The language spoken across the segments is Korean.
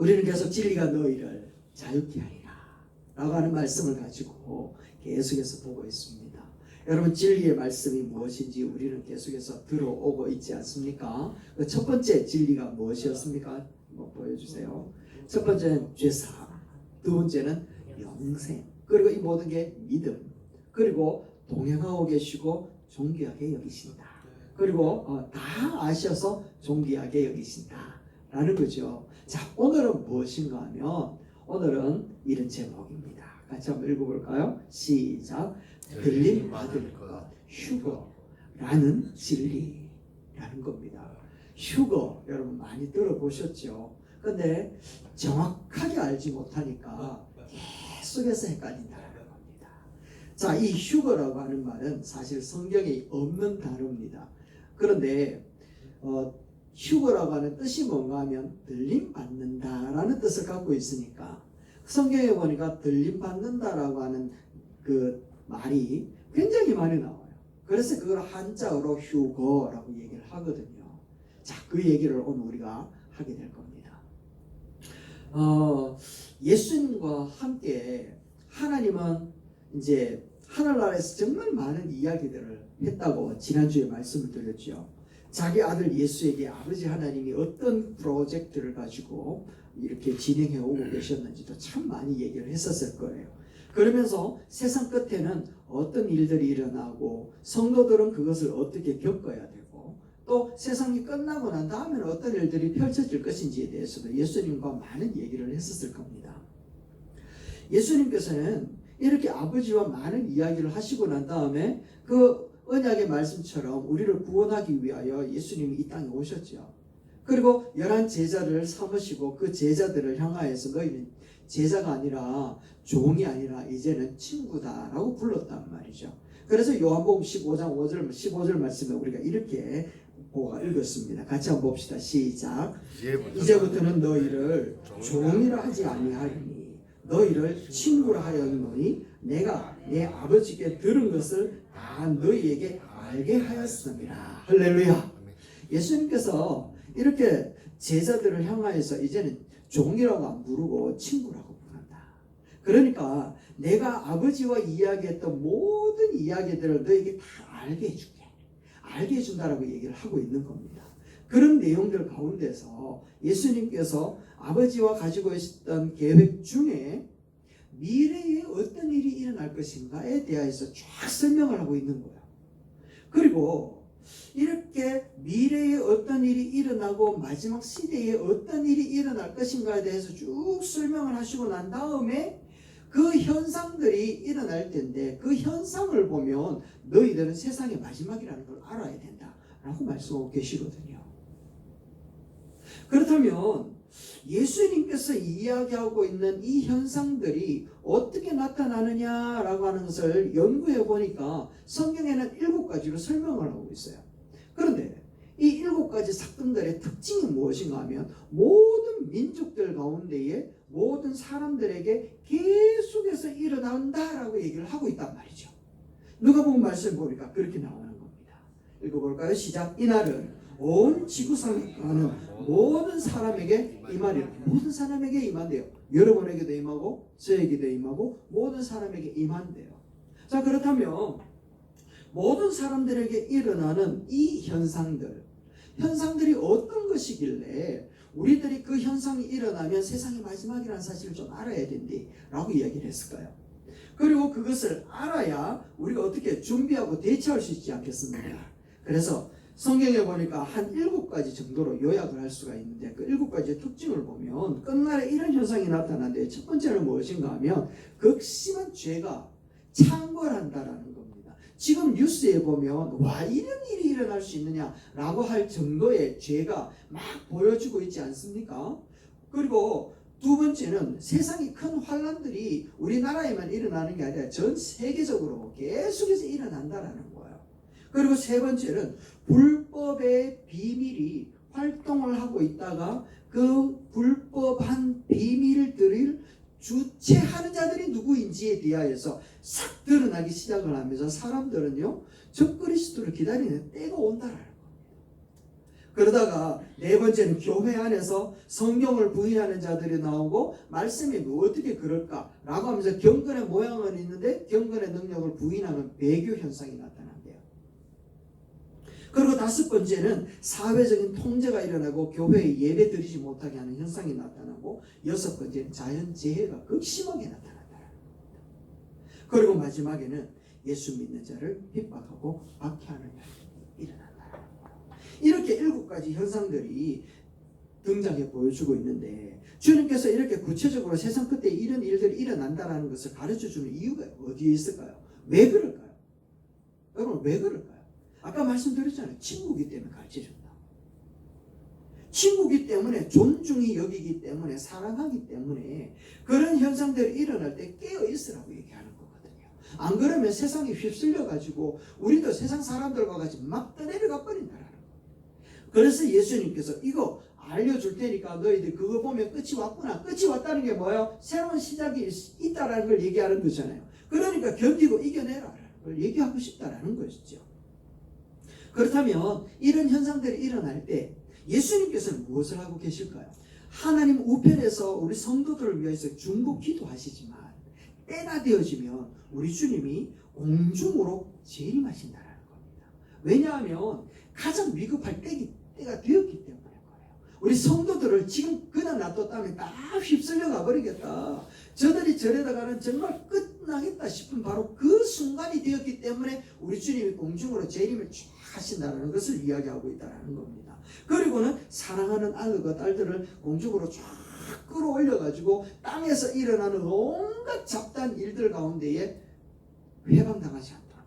우리는 계속 진리가 너희를 자유케 하리라 라고 하는 말씀을 가지고 계속해서 보고 있습니다. 여러분, 진리의 말씀이 무엇인지 우리는 계속해서 들어오고 있지 않습니까? 그 첫 번째 진리가 무엇이었습니까? 한번 보여주세요. 첫 번째는 죄사함, 두 번째는 영생, 그리고 이 모든 게 믿음, 그리고 동행하고 계시고 존귀하게 여기신다, 그리고 다 아셔서 존귀하게 여기신다 라는 거죠. 자, 오늘은 무엇인가 하면 오늘은 이런 제목입니다. 같이 한번 읽어볼까요? 시작. 들림 받을 것 휴거라는 진리라는 겁니다. 휴거 여러분 많이 들어보셨죠? 근데 정확하게 알지 못하니까 계속해서 헷갈린다는 겁니다. 자, 이 휴거라고 하는 말은 사실 성경에 없는 단어입니다. 그런데 휴거라고 하는 뜻이 뭔가 하면 들림 받는다라는 뜻을 갖고 있으니까 성경에 보니까 들림 받는다라고 하는 그 말이 굉장히 많이 나와요. 그래서 그걸 한자어로 휴거라고 얘기를 하거든요. 자, 그 얘기를 오늘 우리가 하게 될 겁니다. 예수님과 함께 하나님은 이제 하늘나라에서 정말 많은 이야기들을 했다고 지난주에 말씀을 드렸죠. 자기 아들 예수에게 아버지 하나님이 어떤 프로젝트를 가지고 이렇게 진행해 오고 계셨는지도 참 많이 얘기를 했었을 거예요. 그러면서 세상 끝에는 어떤 일들이 일어나고 성도들은 그것을 어떻게 겪어야 되고 또 세상이 끝나고 난 다음에는 어떤 일들이 펼쳐질 것인지에 대해서도 예수님과 많은 얘기를 했었을 겁니다. 예수님께서는 이렇게 아버지와 많은 이야기를 하시고 난 다음에 그 언약의 말씀처럼 우리를 구원하기 위하여 예수님이 이 땅에 오셨죠. 그리고 11 제자를 삼으시고 그 제자들을 향하여서 너희는 제자가 아니라 종이 아니라 이제는 친구다라고 불렀단 말이죠. 그래서 요한복음 15장 15절 말씀에 우리가 이렇게 보고 읽었습니다. 같이 한번 봅시다. 시작. 이제부터는 너희를 종이라 하지 아니하리니 너희를 친구라 하였노니 내가 내 아버지께 들은 것을 다 너희에게 알게 하였습니다. 할렐루야. 예수님께서 이렇게 제자들을 향하여서 이제는 종이라고 안 부르고 친구라고 부른다. 그러니까 내가 아버지와 이야기했던 모든 이야기들을 너에게 다 알게 해줄게. 알게 해준다라고 얘기를 하고 있는 겁니다. 그런 내용들 가운데서 예수님께서 아버지와 가지고 있었던 계획 중에 미래에 어떤 일이 일어날 것인가에 대해서 쫙 설명을 하고 있는 거예요. 그리고 이렇게 미래에 어떤 일이 일어나고 마지막 시대에 어떤 일이 일어날 것인가에 대해서 쭉 설명을 하시고 난 다음에 그 현상들이 일어날 텐데 그 현상을 보면 너희들은 세상의 마지막이라는 걸 알아야 된다라고 말씀하고 계시거든요. 그렇다면 예수님께서 이야기하고 있는 이 현상들이 어떻게 나타나느냐라고 하는 것을 연구해 보니까 성경에는 7가지로 설명을 하고 있어요. 그런데 이 7가지 사건들의 특징이 무엇인가 하면 모든 민족들 가운데에 모든 사람들에게 계속해서 일어난다라고 얘기를 하고 있단 말이죠. 누가복음 말씀 보니까 그렇게 나오는 겁니다. 읽어볼까요? 시작. 이날은 온 지구상에 가는 모든 사람에게 임하리라. 모든 사람에게 임한대요. 여러분에게도 임하고 저에게도 임하고 모든 사람에게 임한대요. 자, 그렇다면 모든 사람들에게 일어나는 이 현상들이 어떤 것이길래 우리들이 그 현상이 일어나면 세상의 마지막이라는 사실을 좀 알아야 된다라고 이야기를 했을까요? 그리고 그것을 알아야 우리가 어떻게 준비하고 대처할 수 있지 않겠습니까? 그래서 성경에 보니까 한 7가지 정도로 요약을 할 수가 있는데 그 7가지의 특징을 보면 끝날에 이런 현상이 나타나는데 첫 번째는 무엇인가 하면 극심한 죄가 창궐한다라는 겁니다. 지금 뉴스에 보면 와 이런 일이 일어날 수 있느냐라고 할 정도의 죄가 막 보여지고 있지 않습니까? 그리고 두 번째는 세상의 큰 환란들이 우리나라에만 일어나는 게 아니라 전 세계적으로 계속해서 일어난다라는 거예요. 그리고 세 번째는 불법의 비밀이 활동을 하고 있다가 그 불법한 비밀들을 주체하는 자들이 누구인지에 대하여서 싹 드러나기 시작을 하면서 사람들은요 적그리스도를 기다리는 때가 온다라는 겁니다. 그러다가 네 번째는 교회 안에서 성경을 부인하는 자들이 나오고 말씀이 뭐 어떻게 그럴까라고 하면서 경건의 모양은 있는데 경건의 능력을 부인하는 배교 현상이 나타난대요. 그리고 다섯 번째는 사회적인 통제가 일어나고 교회에 예배 드리지 못하게 하는 현상이 나타나고 여섯 번째는 자연재해가 극심하게 나타난다는 겁니다. 그리고 마지막에는 예수 믿는 자를 핍박하고 박해하는 일이 일어난다는 겁니다. 이렇게 일곱 가지 현상들이 등장해 보여주고 있는데 주님께서 이렇게 구체적으로 세상 끝에 이런 일들이 일어난다는 것을 가르쳐주는 이유가 어디에 있을까요? 왜 그럴까요? 여러분 왜 그럴까요? 아까 말씀드렸잖아요. 친구기 때문에 가르쳐준다. 친구기 때문에 존중이 여기기 때문에 사랑하기 때문에 그런 현상들이 일어날 때 깨어있으라고 얘기하는 거거든요. 안 그러면 세상에 휩쓸려가지고 우리도 세상 사람들과 같이 막 떠내려가 버린다라는 거예요. 그래서 예수님께서 이거 알려줄 테니까 너희들 그거 보면 끝이 왔구나. 끝이 왔다는 게 뭐예요? 새로운 시작이 있다라는 걸 얘기하는 거잖아요. 그러니까 견디고 이겨내라라는 걸 얘기하고 싶다라는 것이죠. 그렇다면 이런 현상들이 일어날 때 예수님께서는 무엇을 하고 계실까요? 하나님 우편에서 우리 성도들을 위해서 중보 기도하시지만 때가 되어지면 우리 주님이 공중으로 재림하신다는 겁니다. 왜냐하면 가장 위급할 때가 되었기 때문에 그래요. 우리 성도들을 지금 그냥 놔뒀다면 다 휩쓸려 가버리겠다. 저들이 저래다가는 정말 끝나겠다 싶은 바로 그 순간이 되었기 때문에 우리 주님이 공중으로 재림을 쭉 하신다는 것을 이야기하고 있다는 겁니다. 그리고는 사랑하는 아들과 딸들을 공중으로 쫙 끌어올려가지고 땅에서 일어나는 온갖 잡다한 일들 가운데에 회방당하지 않도록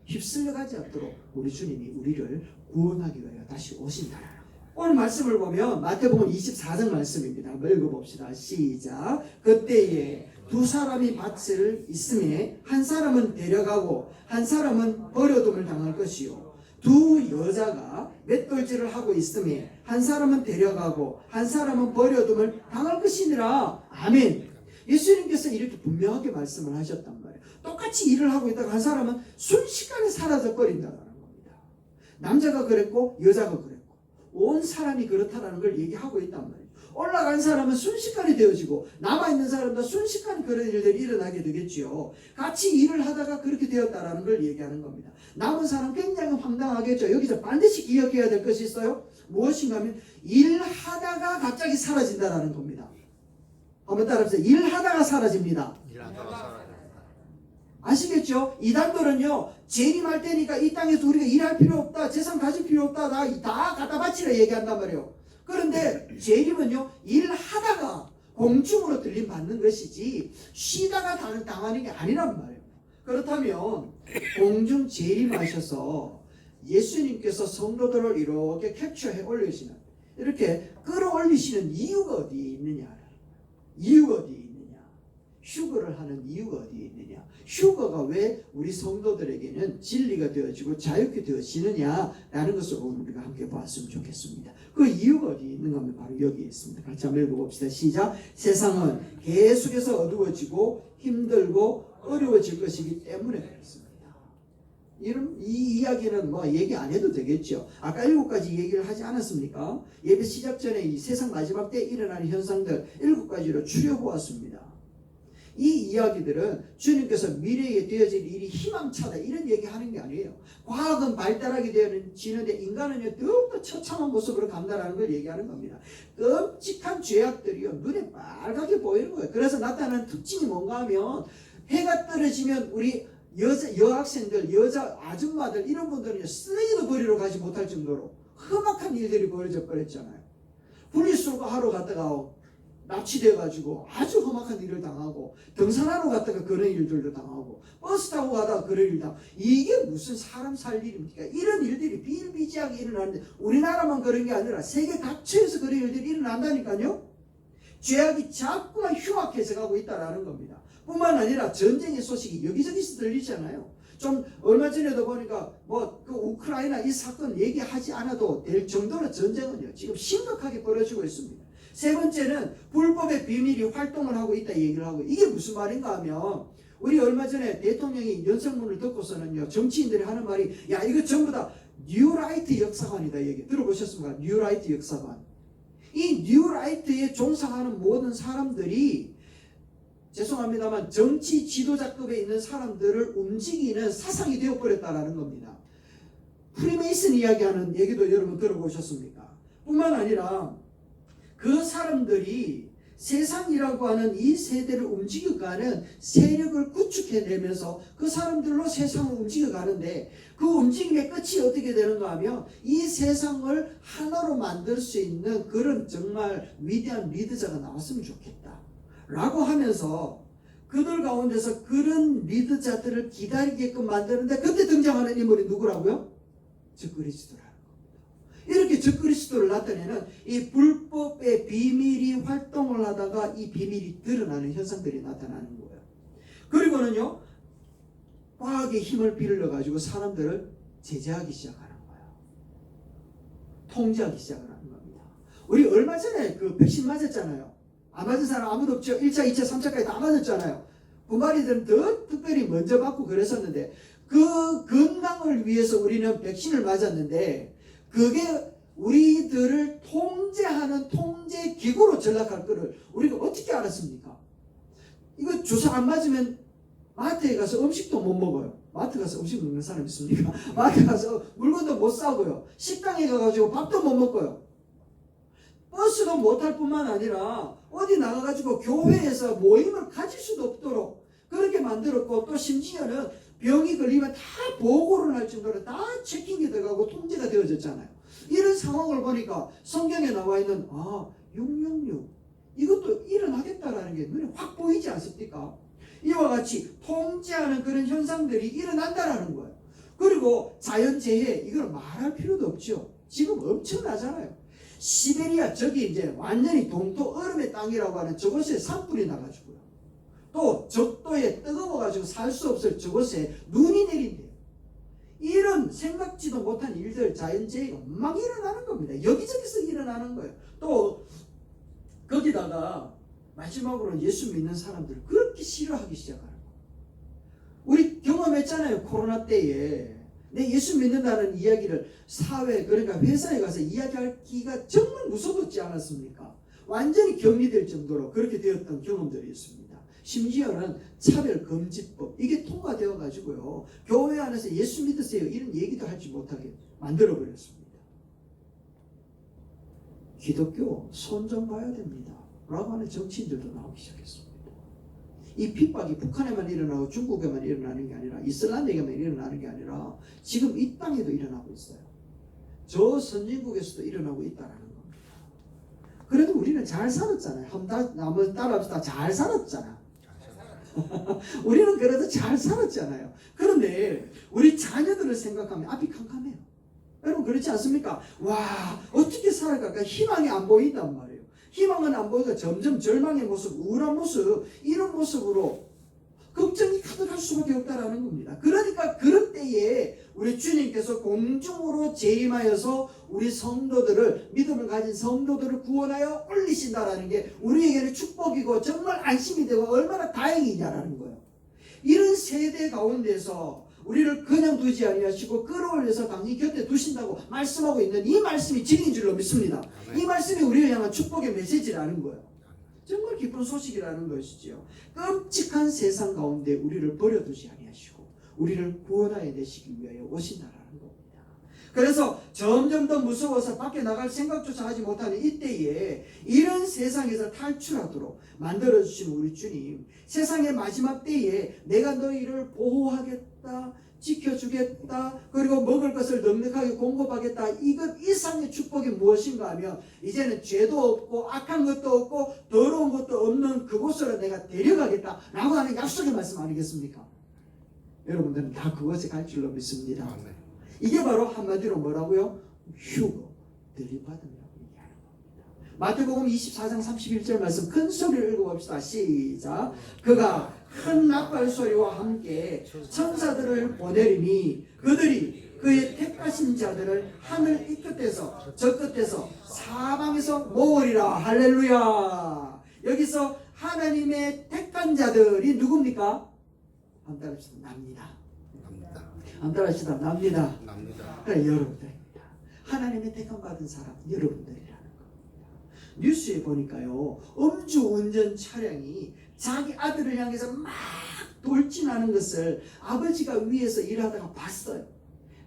휩쓸려가지 않도록 우리 주님이 우리를 구원하기 위하여 다시 오신다는 거예요. 오늘 말씀을 보면 마태복음 24장 말씀입니다. 한번 읽어봅시다. 시작. 그때에 두 사람이 밭을 있음에 한 사람은 데려가고 한 사람은 버려둠을 당할 것이요 두 여자가 맷돌질을 하고 있음에 한 사람은 데려가고 한 사람은 버려둠을 당할 것이니라. 아멘. 예수님께서 이렇게 분명하게 말씀을 하셨단 말이에요. 똑같이 일을 하고 있다가 한 사람은 순식간에 사라져 버린다는 겁니다. 남자가 그랬고 여자가 그랬고 온 사람이 그렇다라는 걸 얘기하고 있단 말이에요. 올라간 사람은 순식간에 되어지고 남아있는 사람도 순식간에 그런 일들이 일어나게 되겠지요. 같이 일을 하다가 그렇게 되었다라는 걸 얘기하는 겁니다. 남은 사람 굉장히 황당하겠죠. 여기서 반드시 기억해야 될 것이 있어요. 무엇인가 하면 일하다가 갑자기 사라진다라는 겁니다. 한번 따라해보세요. 일하다가 사라집니다. 아시겠죠? 이단들은요 재림할 때니까 이 땅에서 우리가 일할 필요 없다, 재산 가질 필요 없다, 다 갖다 바치라 얘기한단 말이에요. 그런데 재림은요 일하다가 공중으로 들림 받는 것이지 쉬다가 당하는 게 아니란 말이에요. 그렇다면 공중 재림하셔서 예수님께서 성도들을 이렇게 캡처해 올리시는, 이렇게 끌어올리시는 이유가 어디에 있느냐? 이유가 어디에 있느냐? 휴거를 하는 이유가 어디에 있느냐? 휴거가 왜 우리 성도들에게는 진리가 되어지고 자유케 되어지느냐라는 것을 오늘 우리가 함께 보았으면 좋겠습니다. 그 이유가 어디에 있는가 하면 바로 여기에 있습니다. 같이 한번 읽어봅시다. 시작. 세상은 계속해서 어두워지고 힘들고 어려워질 것이기 때문에 그렇습니다. 이 이야기는 뭐 얘기 안 해도 되겠죠. 아까 7가지 얘기를 하지 않았습니까? 예배 시작 전에 이 세상 마지막 때 일어나는 현상들 7가지로 추려보았습니다. 이 이야기들은 주님께서 미래에 되어질 일이 희망차다 이런 얘기하는 게 아니에요. 과학은 발달하게 되어지는데 인간은 더욱더 처참한 모습으로 간다라는 걸 얘기하는 겁니다. 끔찍한 죄악들이요 눈에 빨갛게 보이는 거예요. 그래서 나타나는 특징이 뭔가 하면 해가 떨어지면 우리 여학생들, 여자 아줌마들 이런 분들은 쓰레기도 버리러 가지 못할 정도로 험악한 일들이 벌어져 버렸잖아요. 분리수거하러 갔다가 납치돼가지고 아주 험악한 일을 당하고, 등산하러 갔다가 그런 일들도 당하고, 버스 타고 가다가 그런 일 당하고, 이게 무슨 사람 살 일입니까? 이런 일들이 비일비재하게 일어나는데 우리나라만 그런 게 아니라 세계 각처에서 그런 일들이 일어난다니까요. 죄악이 자꾸만 흉악해져 가고 있다는 겁니다. 뿐만 아니라 전쟁의 소식이 여기저기서 들리잖아요. 좀 얼마 전에도 보니까 그 우크라이나 이 사건 얘기하지 않아도 될 정도로 전쟁은요 지금 심각하게 벌어지고 있습니다. 세 번째는 불법의 비밀이 활동을 하고 있다 얘기를 하고, 이게 무슨 말인가 하면 우리 얼마 전에 대통령이 연설문을 듣고서는요 정치인들이 하는 말이 야 이거 전부 다 뉴라이트 역사관이다. 얘기 들어보셨습니까? 뉴라이트 역사관. 이 뉴라이트에 종사하는 모든 사람들이, 죄송합니다만 정치 지도자급에 있는 사람들을 움직이는 사상이 되어버렸다라는 겁니다. 프리메이슨 이야기하는 얘기도 여러분 들어보셨습니까? 뿐만 아니라 그 사람들이 세상이라고 하는 이 세대를 움직여가는 세력을 구축해내면서 그 사람들로 세상을 움직여가는데, 그 움직임의 끝이 어떻게 되는가 하면 이 세상을 하나로 만들 수 있는 그런 정말 위대한 리더자가 나왔으면 좋겠다 라고 하면서 그들 가운데서 그런 리더자들을 기다리게끔 만드는데, 그때 등장하는 인물이 누구라고요? 적그리스도라는 겁니다. 이렇게 적그리스도를 나타내는 이 불법의 비밀이 활동을 하다가 이 비밀이 드러나는 현상들이 나타나는 거예요. 그리고는요, 과학의 힘을 빌려가지고 사람들을 제재하기 시작하는 거예요. 통제하기 시작하는 겁니다. 우리 얼마 전에 그 백신 맞았잖아요. 안 맞은 사람 아무도 없죠. 1차, 2차, 3차까지 다 맞았잖아요. 분말이들은 더 특별히 먼저 맞고 그랬었는데, 그 건강을 위해서 우리는 백신을 맞았는데, 그게 우리들을 통제하는 통제기구로 전락할 거를 우리가 어떻게 알았습니까? 이거 주사 안 맞으면 마트에 가서 음식도 못 먹어요. 마트 가서 음식 먹는 사람 있습니까? 마트 가서 물건도 못 사고요. 식당에 가가지고 밥도 못 먹고요. 버스도 못 탈 뿐만 아니라 어디 나가가지고 교회에서 모임을 가질 수도 없도록 그렇게 만들었고, 또 심지어는 병이 걸리면 다 보고를 할 정도로 다 체킹이 들어가고 통제가 되어졌잖아요. 이런 상황을 보니까 성경에 나와 있는 666 이것도 일어나겠다라는 게 눈에 확 보이지 않습니까? 이와 같이 통제하는 그런 현상들이 일어난다라는 거예요. 그리고 자연재해, 이걸 말할 필요도 없죠. 지금 엄청나잖아요. 시베리아, 저기 이제 완전히 동토 얼음의 땅이라고 하는 저곳에 산불이 나가지고요. 또 적도에 뜨거워가지고 살 수 없을 저곳에 눈이 내린대요. 이런 생각지도 못한 일들, 자연재해가 막 일어나는 겁니다. 여기저기서 일어나는 거예요. 또 거기다가 마지막으로 예수 믿는 사람들을 그렇게 싫어하기 시작하는 거예요. 우리 경험했잖아요. 코로나 때에 내 예수 믿는다는 이야기를 사회, 그러니까 회사에 가서 이야기하기가 정말 무서웠지 않았습니까? 완전히 격리될 정도로 그렇게 되었던 경험들이 있습니다. 심지어는 차별금지법, 이게 통과되어 가지고요, 교회 안에서 예수 믿으세요 이런 얘기도 하지 못하게 만들어 버렸습니다. 기독교 손 좀 봐야 됩니다 라고 하는 정치인들도 나오기 시작했습니다. 이 핍박이 북한에만 일어나고 중국에만 일어나는 게 아니라 이슬람에게만 일어나는 게 아니라 지금 이 땅에도 일어나고 있어요. 저 선진국에서도 일어나고 있다라는 겁니다. 그래도 우리는 잘 살았잖아요. 한번 따라합시다. 잘 살았잖아. 우리는 그래도 잘 살았잖아요. 그런데 우리 자녀들을 생각하면 앞이 캄캄해요. 여러분 그렇지 않습니까? 와, 어떻게 살아갈까? 희망이 안 보인단 말이에요. 희망은 안 보이고 점점 절망의 모습, 우울한 모습, 이런 모습으로 걱정이 가득할 수밖에 없다라는 겁니다. 그러니까 그럴 때에 우리 주님께서 공중으로 재임하여서 우리 성도들을, 믿음을 가진 성도들을 구원하여 올리신다라는 게 우리에게는 축복이고 정말 안심이 되고 얼마나 다행이냐라는 거예요. 이런 세대 가운데서 우리를 그냥 두지 아니하시고 끌어올려서 당신 곁에 두신다고 말씀하고 있는 이 말씀이 진리인 줄로 믿습니다. 이 말씀이 우리를 향한 축복의 메시지라는 거예요. 정말 기쁜 소식이라는 것이지요. 끔찍한 세상 가운데 우리를 버려두지 아니하시고 우리를 구원하여 내시기 위하여 오신다라는 겁니다. 그래서 점점 더 무서워서 밖에 나갈 생각조차 하지 못하는 이때에 이런 세상에서 탈출하도록 만들어주신 우리 주님, 세상의 마지막 때에 내가 너희를 보호하겠다, 지켜주겠다, 그리고 먹을 것을 넉넉하게 공급하겠다, 이것 이상의 축복이 무엇인가 하면 이제는 죄도 없고 악한 것도 없고 더러운 것도 없는 그곳으로 내가 데려가겠다 라고 하는 약속의 말씀 아니겠습니까? 여러분들은 다 그것에 갈 줄로 믿습니다. 이게 바로 한마디로 뭐라고요? 휴거, 들림받음이라고 얘기하는 겁니다. 마태복음 24장 31절 말씀 큰 소리를 읽어봅시다. 시작. 그가 큰 나팔 소리와 함께 천사들을 보내리니 그들이 그의 택하신 자들을 하늘 이 끝에서 저 끝에서 사방에서 모으리라. 할렐루야. 여기서 하나님의 택한 자들이 누굽니까? 한번 따라합시다. 납니다. 납니다. 안 따라하시다 납니다. 납니다. 그래 여러분들입니다. 하나님의 택함 받은 사람 여러분들이라는 겁니다. 뉴스에 보니까요 음주운전 차량이 자기 아들을 향해서 막 돌진하는 것을 아버지가 위에서 일하다가 봤어요.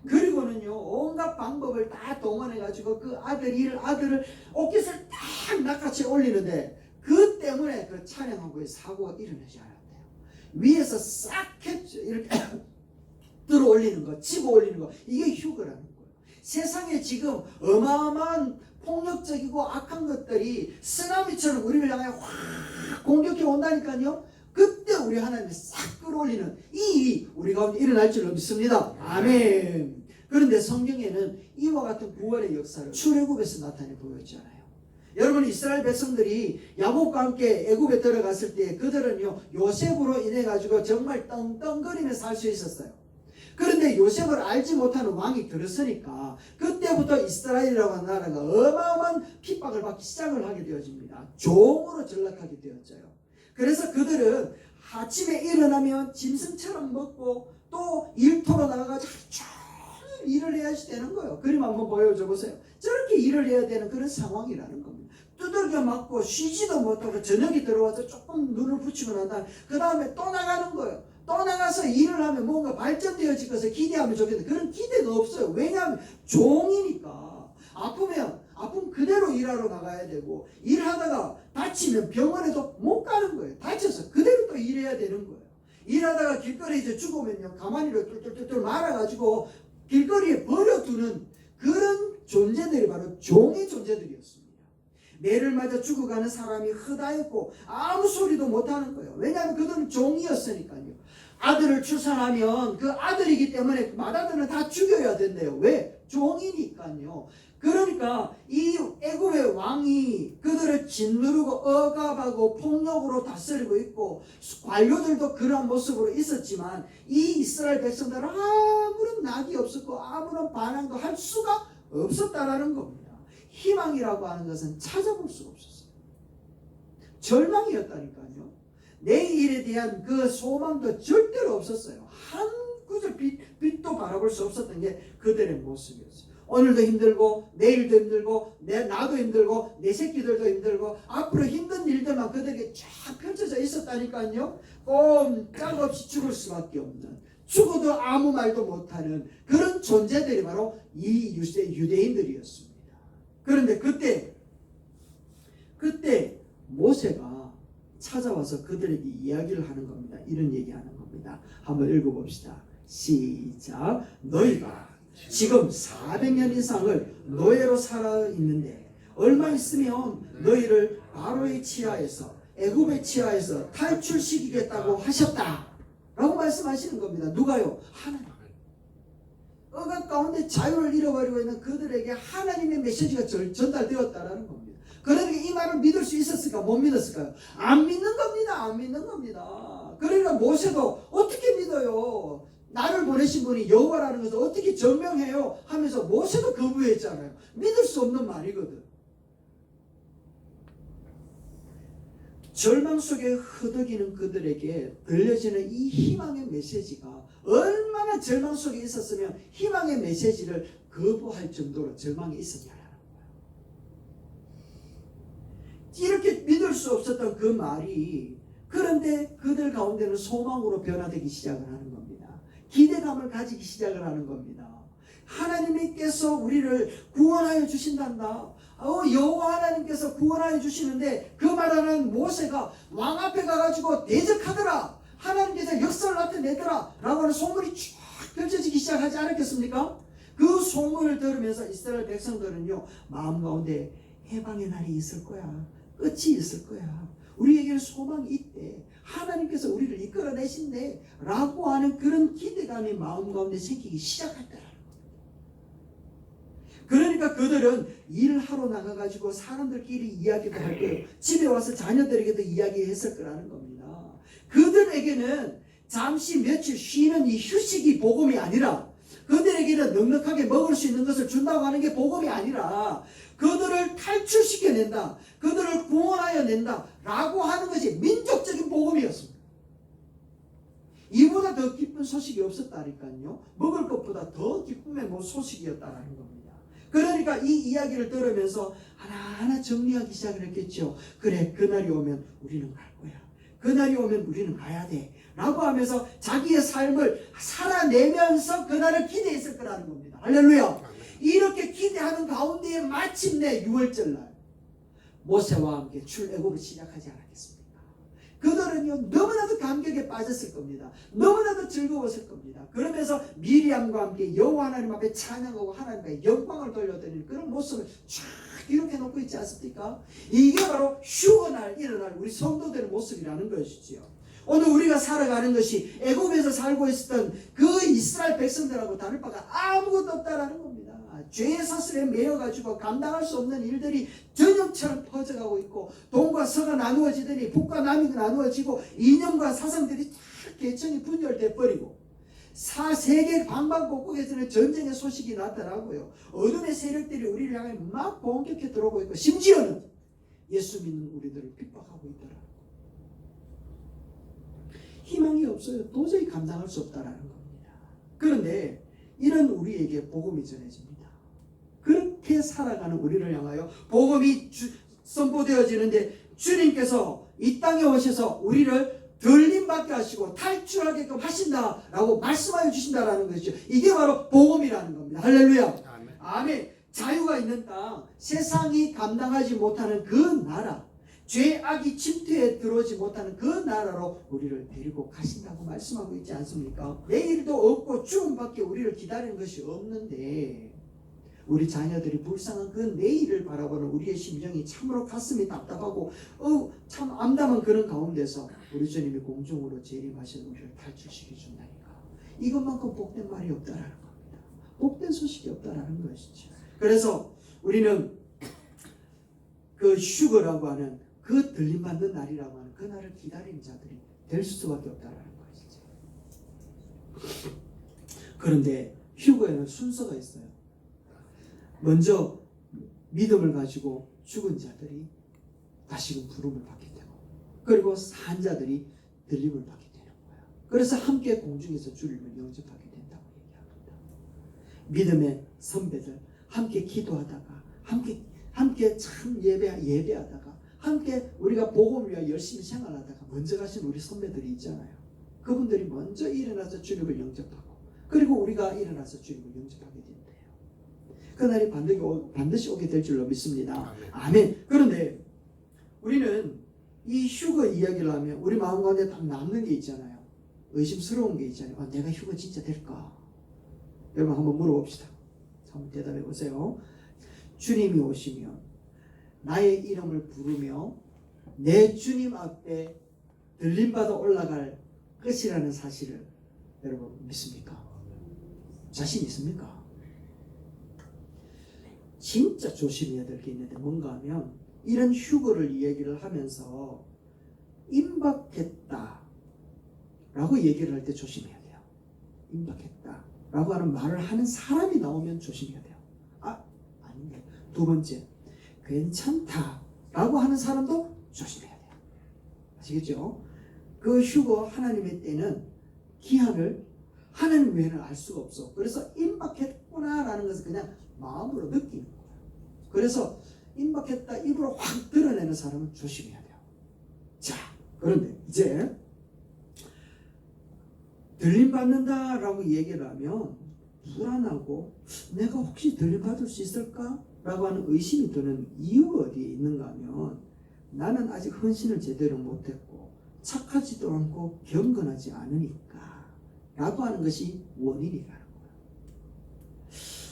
그리고는요 온갖 방법을 다 동원해가지고 그 아들을 어깨를 딱 낚아채 올리는데 그 때문에 그 차량하고의 사고가 일어나지 않았대요. 위에서 싹 이렇게 들어 올리는 거, 집어 올리는 거, 이게 휴거라는 거예요. 세상에 지금 어마어마한 폭력적이고 악한 것들이 쓰나미처럼 우리를 향해 확 공격해 온다니까요. 그때 우리 하나님이 싹 끌어올리는 이 우리 가운데 일어날 줄로 믿습니다. 아멘. 그런데 성경에는 이와 같은 구원의 역사를 출애굽에서 나타내 보였잖아요. 여러분 이스라엘 백성들이 야곱과 함께 애굽에 들어갔을 때 그들은요 요셉으로 인해 가지고 정말 떵떵거리며 살 수 있었어요. 그런데 요셉을 알지 못하는 왕이 들었으니까 그때부터 이스라엘이라고 하는 나라가 어마어마한 핍박을 받기 시작을 하게 되어집니다. 종으로 전락하게 되었어요. 그래서 그들은 아침에 일어나면 짐승처럼 먹고 또 일터로 나가가지고 종일 일을 해야 되는 거예요. 그림 한번 보여줘 보세요. 저렇게 일을 해야 되는 그런 상황이라는 겁니다. 두들겨 맞고 쉬지도 못하고 저녁에 들어와서 조금 눈을 붙이고 난 다음에 그 다음에 또 나가는 거예요. 또 나가서 일을 하면 뭔가 발전되어질 것을 기대하면 좋겠는데 그런 기대가 없어요. 왜냐하면 종이니까. 아프면 그대로 일하러 나가야 되고 일하다가 다치면 병원에도 못 가는 거예요. 다쳐서 그대로 또 일해야 되는 거예요. 일하다가 길거리에 이제 죽으면요 가만히로 뚫뚫뚫 말아가지고 길거리에 버려두는 그런 존재들이 바로 종의 존재들이었습니다. 매를 맞아 죽어가는 사람이 허다했고 아무 소리도 못하는 거예요. 왜냐하면 그들은 종이었으니까요. 아들을 출산하면 그 아들이기 때문에 맏아들은 다 죽여야 된대요. 왜? 종이니까요. 그러니까 이 애굽의 왕이 그들을 짓누르고 억압하고 폭력으로 다스리고 있고 관료들도 그런 모습으로 있었지만 이 이스라엘 백성들은 아무런 낙이 없었고 아무런 반항도 할 수가 없었다라는 겁니다. 희망이라고 하는 것은 찾아볼 수가 없었어요. 절망이었다니까요. 내일에 대한 그 소망도 절대로 없었어요. 한 구절 빛도 바라볼 수 없었던 게 그들의 모습이었어요. 오늘도 힘들고 내일도 힘들고 나도 힘들고 내 새끼들도 힘들고 앞으로 힘든 일들만 그들에게 쫙 펼쳐져 있었다니까요. 꼼짝없이 죽을 수밖에 없는 죽어도 아무 말도 못하는 그런 존재들이 바로 이 유대인들이었습니다. 그런데 그때 모세가 찾아와서 그들에게 이야기를 하는 겁니다. 이런 얘기하는 겁니다. 한번 읽어봅시다. 시작. 너희가 지금 400년 이상을 노예로 살아있는데 얼마 있으면 너희를 바로의 치하에서 애굽의 치하에서 탈출시키겠다고 하셨다 라고 말씀하시는 겁니다. 누가요? 하나님. 억압 가운데 자유를 잃어버리고 있는 그들에게 하나님의 메시지가 전달되었다라는 겁니다. 그러니까 이 말을 믿을 수 있었을까? 못 믿었을까요? 안 믿는 겁니다. 안 믿는 겁니다. 그러니까 모세도 어떻게 믿어요? 나를 보내신 분이 여호와라는 것을 어떻게 증명해요? 하면서 모세도 거부했잖아요. 믿을 수 없는 말이거든. 절망 속에 허덕이는 그들에게 들려지는 이 희망의 메시지가 얼마나 절망 속에 있었으면 희망의 메시지를 거부할 정도로 절망에 있었냐라는 거예요. 이렇게 믿을 수 없었던 그 말이 그런데 그들 가운데는 소망으로 변화되기 시작을 하는 겁니다. 기대감을 가지기 시작을 하는 겁니다. 하나님께서 우리를 구원하여 주신단다. 여호와 하나님께서 구원하여 주시는데 그 말하는 모세가 왕 앞에 가가지고 대적하더라. 하나님께서 역사를 나타내더라 라고 하는 소문이 쫙 펼쳐지기 시작하지 않았겠습니까? 그 소문을 들으면서 이스라엘 백성들은요 마음 가운데 해방의 날이 있을 거야. 끝이 있을 거야. 우리에게는 소망이 있대. 하나님께서 우리를 이끌어내신대 라고 하는 그런 기대감이 마음 가운데 생기기 시작했더라. 그러니까 그들은 일하러 나가가지고 사람들끼리 이야기도 할 거예요. 집에 와서 자녀들에게도 이야기했을 거라는 겁니다. 그들에게는 잠시 며칠 쉬는 이 휴식이 복음이 아니라 그들에게는 넉넉하게 먹을 수 있는 것을 준다고 하는 게 복음이 아니라 그들을 탈출시켜낸다. 그들을 구원하여 낸다. 라고 하는 것이 민족적인 복음이었습니다. 이보다 더 기쁜 소식이 없었다니까요. 먹을 것보다 더 기쁨의 소식이었다라는 겁니다. 그러니까 이 이야기를 들으면서 하나하나 정리하기 시작을 했겠죠. 그래, 그날이 오면 우리는 갈 거야. 그날이 오면 우리는 가야 돼. 라고 하면서 자기의 삶을 살아내면서 그날을 기대했을 거라는 겁니다. 할렐루야. 이렇게 기대하는 가운데에 마침내 6월절 날 모세와 함께 출애굽을 시작하지 않았겠습니까? 그들은요 너무나도 감격에 빠졌을 겁니다. 너무나도 즐거웠을 겁니다. 그러면서 미리암과 함께 여호와 하나님 앞에 찬양하고 하나님께 영광을 돌려드리는 그런 모습을 쫙 이렇게 놓고 있지 않습니까? 이게 바로 휴거날 일어날 우리 성도들의 모습이라는 것이지요. 오늘 우리가 살아가는 것이 애굽에서 살고 있었던 그 이스라엘 백성들하고 다를 바가 아무것도 없다라는 겁니다. 죄의 사슬에 매여가지고 감당할 수 없는 일들이 전염처럼 퍼져가고 있고, 동과 서가 나누어지더니 북과 남이 나누어지고 이념과 사상들이 다 계층이 분열돼 버리고, 세계 방방곡곡에서는 전쟁의 소식이 나타나고요. 어둠의 세력들이 우리를 향해 막 공격해 들어오고 있고, 심지어는 예수 믿는 우리들을 핍박하고 있더라. 희망이 없어요. 도저히 감당할 수 없다라는 겁니다. 그런데 이런 우리에게 복음이 전해집니다. 그렇게 살아가는 우리를 향하여 복음이 선포되어지는데, 주님께서 이 땅에 오셔서 우리를 들림받게 하시고 탈출하게끔 하신다라고 말씀하여 주신다라는 것이죠. 이게 바로 복음이라는 겁니다. 할렐루야. 아멘. 자유가 있는 땅, 세상이 감당하지 못하는 그 나라, 죄악이 침투해 들어오지 못하는 그 나라로 우리를 데리고 가신다고 말씀하고 있지 않습니까? 내일도 없고 죽음밖에 우리를 기다리는 것이 없는데, 우리 자녀들이 불쌍한 그 내일을 바라보는 우리의 심정이 참으로 가슴이 답답하고 참 암담한 그런 가운데서 우리 주님이 공중으로 재림하신 우리를 탈출시켜 준다니까. 이것만큼 복된 말이 없다라는 겁니다. 복된 소식이 없다라는 것이죠. 그래서 우리는 그 휴거라고 하는 그 들림받는 날이라고 하는 그 날을 기다리는 자들이 될 수밖에 없다라는 것이죠. 그런데 휴거에는 순서가 있어요. 먼저 믿음을 가지고 죽은 자들이 다시금 부름을 받게 되고, 그리고 산 자들이 들림을 받게 되는 거예요. 그래서 함께 공중에서 주님을 영접하게 된다고 얘기합니다. 믿음의 선배들 함께 기도하다가 함께 참 예배하다가 함께 우리가 복음을 위하여 열심히 생활하다가 먼저 가신 우리 선배들이 있잖아요. 그분들이 먼저 일어나서 주님을 영접하고, 그리고 우리가 일어나서 주님을 영접하게 된대요. 그날이 반드시 오게 될 줄로 믿습니다. 아멘. 그런데 우리는 이 휴거 이야기를 하면 우리 마음 가운데 딱 남는 게 있잖아요. 의심스러운 게 있잖아요. 내가 휴거 진짜 될까? 여러분 한번 물어봅시다. 한번 대답해 보세요. 주님이 오시면 나의 이름을 부르며 내 주님 앞에 들림받아 올라갈 것이라는 사실을 여러분 믿습니까? 자신 있습니까? 진짜 조심해야 될 게 있는데 뭔가 하면, 이런 휴거를 이야기를 하면서 임박했다 라고 얘기를 할 때 조심해야 돼요. 임박했다 라고 하는 말을 하는 사람이 나오면 조심해야 돼요. 아닌데. 두 번째, 괜찮다 라고 하는 사람도 조심해야 돼요. 아시겠죠? 그 휴거 하나님의 때는 기한을 하나님 외에는 알 수가 없어. 그래서 임박했구나 라는 것을 그냥 마음으로 느끼는 거예요. 그래서 임박했다 입으로 확 드러내는 사람은 조심해야 돼요. 자, 그런데 이제 들림받는다 라고 얘기를 하면 불안하고 내가 혹시 들림받을 수 있을까? 라고 하는 의심이 드는 이유가 어디에 있는가 하면, 나는 아직 헌신을 제대로 못했고 착하지도 않고 경건하지 않으니까 라고 하는 것이 원인이라는 거예요.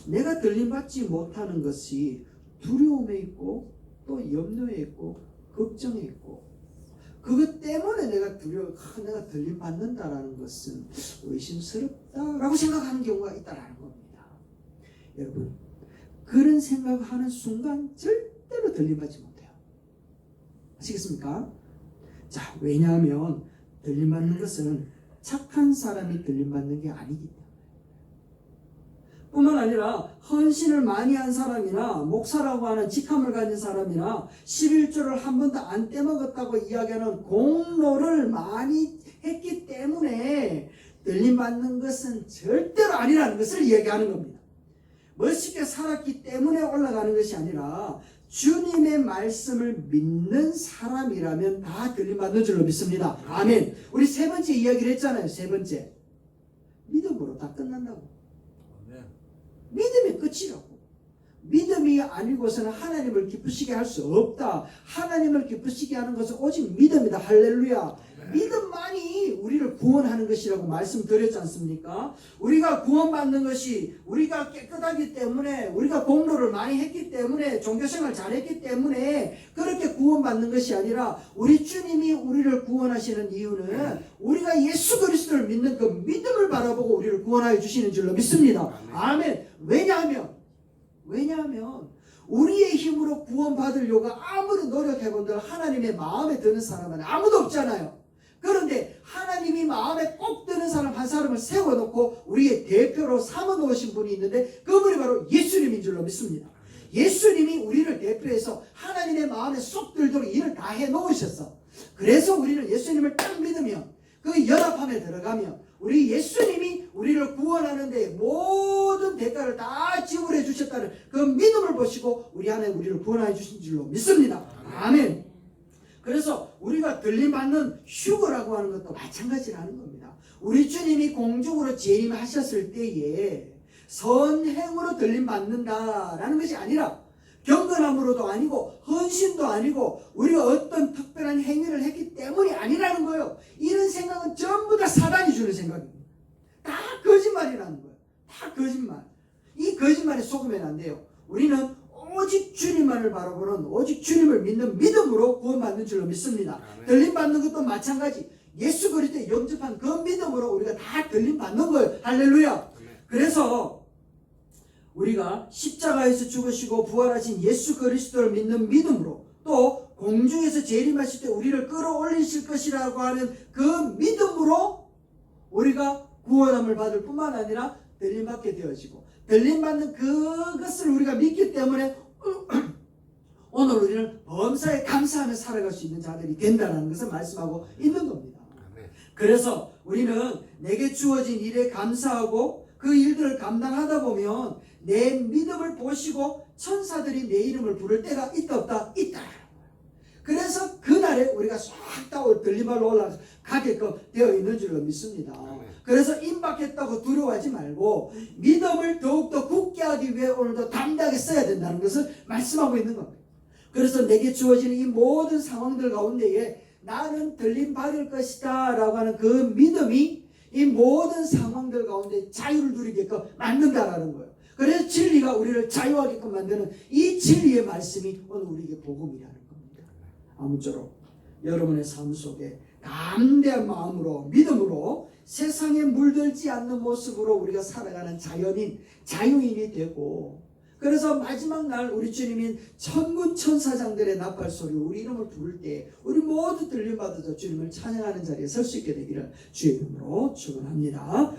내가 들림받지 못하는 것이 두려움에 있고 또 염려에 있고 걱정에 있고, 그것 때문에 내가 내가 들림받는다라는 것은 의심스럽다라고 생각하는 경우가 있다라는 겁니다. 여러분, 그런 생각하는 순간 절대로 들림받지 못해요. 아시겠습니까? 자, 왜냐하면 들림받는 것은 착한 사람이 들림받는 게 아니기 때문에. 뿐만 아니라 헌신을 많이 한 사람이나 목사라고 하는 직함을 가진 사람이나 11조를 한 번도 안 떼먹었다고 이야기하는 공로를 많이 했기 때문에 들림받는 것은 절대로 아니라는 것을 이야기하는 겁니다. 멋있게 살았기 때문에 올라가는 것이 아니라 주님의 말씀을 믿는 사람이라면 다 들림받는 줄로 믿습니다. 아멘. 우리 세 번째 이야기를 했잖아요. 세 번째. 믿음으로 다 끝난다고. 믿음이 끝이라고. 믿음이 아니고서는 하나님을 기쁘시게 할 수 없다. 하나님을 기쁘시게 하는 것은 오직 믿음이다. 할렐루야. 믿음만이 우리를 구원하는 것이라고 말씀드렸지 않습니까? 우리가 구원받는 것이 우리가 깨끗하기 때문에, 우리가 공로를 많이 했기 때문에, 종교생활 잘했기 때문에 그렇게 구원받는 것이 아니라 우리 주님이 우리를 구원하시는 이유는 우리가 예수 그리스도를 믿는 그 믿음을 바라보고 우리를 구원하여 주시는 줄로 믿습니다. 아멘. 왜냐하면 우리의 힘으로 구원받으려고 아무리 노력해본들 하나님의 마음에 드는 사람은 아무도 없잖아요. 그런데 하나님이 마음에 꼭 드는 사람 한 사람을 세워놓고 우리의 대표로 삼아놓으신 분이 있는데 그분이 바로 예수님인 줄로 믿습니다. 예수님이 우리를 대표해서 하나님의 마음에 쏙 들도록 일을 다 해놓으셨어. 그래서 우리는 예수님을 딱 믿으면 그 연합함에 들어가면 우리 예수님이 우리를 구원하는데 모든 대가를 다 지불해 주셨다는 그 믿음을 보시고 우리 안에 우리를 구원해 주신 줄로 믿습니다. 아멘. 그래서 우리가 들림받는 휴거라고 하는 것도 마찬가지라는 겁니다. 우리 주님이 공중으로 재림하셨을 때에 선행으로 들림받는다라는 것이 아니라 경건함으로도 아니고 헌신도 아니고 우리가 어떤 특별한 행위를 했기 때문이 아니라는 거예요. 이런 생각은 전부 다 사단이 주는 생각입니다. 다 거짓말이라는 거예요. 다 거짓말. 이 거짓말에 속으면 안 돼요. 우리는 오직 주님만을 바라보는, 오직 주님을 믿는 믿음으로 구원받는 줄로 믿습니다. 들림받는 것도 마찬가지. 예수 그리스도에 영접한 그 믿음으로 우리가 다 들림받는 거예요. 할렐루야. 그래서 우리가 십자가에서 죽으시고 부활하신 예수 그리스도를 믿는 믿음으로, 또 공중에서 재림하실 때 우리를 끌어올리실 것이라고 하는 그 믿음으로 우리가 구원함을 받을 뿐만 아니라 들림받게 되어지고, 들림받는 그것을 우리가 믿기 때문에 오늘 우리는 범사에 감사하며 살아갈 수 있는 자들이 된다는 것을 말씀하고 있는 겁니다. 그래서 우리는 내게 주어진 일에 감사하고 그 일들을 감당하다 보면 내 믿음을 보시고 천사들이 내 이름을 부를 때가 있다 없다? 있다. 그래서 그날에 우리가 싹 다 들림발로 올라가게끔 되어 있는 줄로 믿습니다. 그래서 임박했다고 두려워하지 말고 믿음을 더욱더 굳게 하기 위해 오늘도 담대하게 써야 된다는 것을 말씀하고 있는 겁니다. 그래서 내게 주어지는 이 모든 상황들 가운데에 나는 들림받을 것이다 라고 하는 그 믿음이 이 모든 상황들 가운데 자유를 누리게끔 만든다라는 거예요. 그래서 진리가 우리를 자유하게끔 만드는 이 진리의 말씀이 오늘 우리에게 복음이라는 겁니다. 아무쪼록 여러분의 삶 속에 담대한 마음으로, 믿음으로 세상에 물들지 않는 모습으로 우리가 살아가는 자유인이 되고, 그래서 마지막 날 우리 주님인 천군 천사장들의 나팔소리 우리 이름을 부를 때 우리 모두 들림받아서 주님을 찬양하는 자리에 설 수 있게 되기를 주의 이름으로 축원합니다.